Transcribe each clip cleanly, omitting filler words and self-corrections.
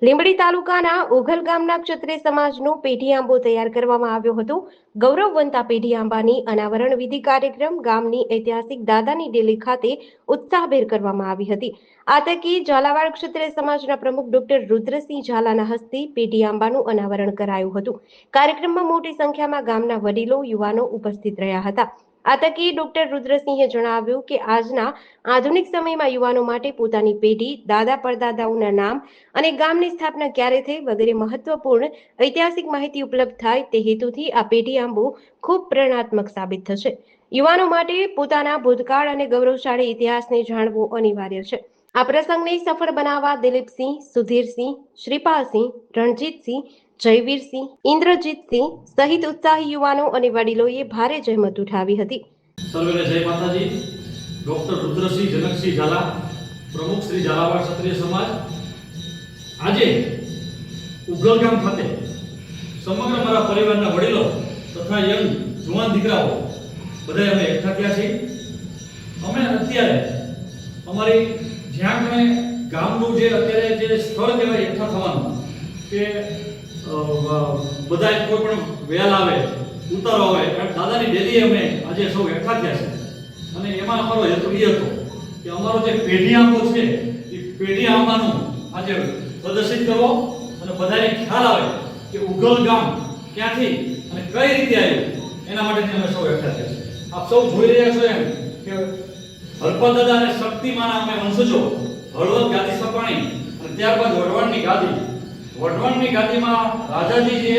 લીંબડી તાલુકાના ઓઘલ ગામના ક્ષત્રિય સમાજનો પેઢી આંબો તૈયાર કરવામાં આવ્યો હતો। ગૌરવવંતા પેઢી આંબાની અનાવરણ વિધિ કાર્યક્રમ ગામની ઐતિહાસિક દાદાની ડેલી ખાતે ઉત્સાહભેર કરવામાં આવી હતી। આ તકે ઝાલાવાડ ક્ષત્રિય સમાજના પ્રમુખ ડોક્ટર રુદ્રસિંહ ઝાલાના હસ્તે પેઢી આંબાનું અનાવરણ કરાયું હતું। કાર્યક્રમમાં મોટી સંખ્યામાં ગામના વડીલો યુવાનો ઉપસ્થિત રહ્યા હતા। આ તકે ડોક્ટર રુદ્રસિંહે જણાવ્યું કે આજના આધુનિક સમયમાં યુવાનો માટે પોતાની પેઢી, દાદા પરદાદાઓના નામ અને ગામની સ્થાપના ક્યારે થઈ વગેરે મહત્વપૂર્ણ ઐતિહાસિક માહિતી ઉપલબ્ધ થાય તે હેતુથી આ પેઢી આંબો ખૂબ પ્રેરણાત્મક સાબિત થશે। યુવાનો માટે પોતાના ભૂતકાળ અને ગૌરવશાળી ઇતિહાસને જાણવો અનિવાર્ય છે। આ પ્રસંગને સફળ બનાવવા દિલીપસિંહ, સુધીરસિંહ, શ્રીપાલસિંહ, રણજીતસિંહ, જયવીરસિંહ, ઇન્દ્રજીતસિંહ સહિત ઉત્સાહી યુવાનો અને વડીલોએ ભારે જહેમત ઉઠાવી હતી। સર્વેને જય માતાજી। ડોક્ટર રુદ્રસિંહ જનકસિંહ ઝાલા, પ્રમુખ શ્રી ઝાલાવાડ ક્ષત્રિય સમાજ। આજે ઉગલ ગામ ખાતે સમગ્ર મારા પરિવારના વડીલો તથા યંગ જુવાન દીકરાઓ બધા અમે એકઠા થયા છીએ। અમે અત્યારે અમારી જ્યાં કણે ગામનું જે અત્યારે જે સ્થળ કહેવાય એકઠા થવાનું કે બધા કોઈ પણ વેલ આવે ઉતારો આવે દાદાની ડેલી અમે આજે સૌ એકઠા થયા છે અને એમાં અમારો હેતુ એ હતો કે અમારો જે પેઢી આંબો છે એ પેઢી આંબાનું આજે પ્રદર્શિત કરવો અને બધાને ખ્યાલ આવે કે ઉગલ ગામ ક્યાંથી અને કઈ રીતે આવ્યું એના માટે અમે સૌ એકઠા થયા છે। આપ સૌ જોઈ રહ્યા છો એમ કે હરપત દાદા અને શક્તિમાના અમે વંશજો હળવદ ગાદી સપાણી અને ત્યારબાદ વઢવાણની ગાદી। વઢવાણની ગાદીમાં રાજાજી જે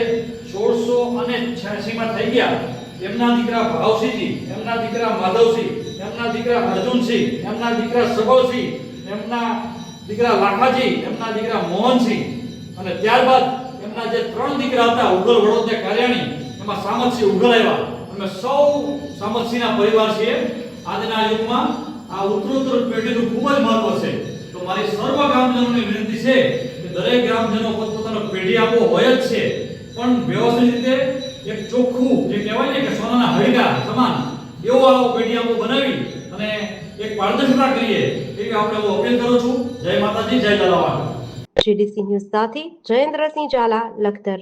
1686 માં થઈ ગયા, એમના દીકરા ભાવસિંહજી, એમના દીકરા માધવસિંહ, એમના દીકરા અર્જુનસિંહ, એમના દીકરા સબળસિંહ, એમના દીકરા લાખાજી, એમના દીકરા મોહનસિંહ અને ત્યારબાદ એમના જે 3 દીકરા હતા ઉગલ વડોદને કાર્યાણી, એમાં સામતસિંહ ઉગલ આવ્યા। અમે સૌ સામતસિંહના પરિવાર છીએ। આજના યુગમાં આ ઉત્તરોત્તર પેઢીનું ખૂબ જ મહત્વ છે। તો મારી સર્વ ગ્રામજનોને વિનંતી છે કે દરેક ગ્રામજનો પોતપોતાનો પેઢી આપવો હોય જ છે, પણ વ્યવસ્થિત રીતે એક ચોખ્ખું જે કહેવાય ને કે સોનાના હળીકા સમાન એવો આવો પેઢી આપવો બનાવી અને એક પારદર્શિતા કરીએ એવી આપણે હું અપીલ કરું છું। જય માતાજી, જય ઝાલાવાડ। GDC ન્યૂઝ સાથે જયેન્દ્રસિંહ ઝાલા, લખતર।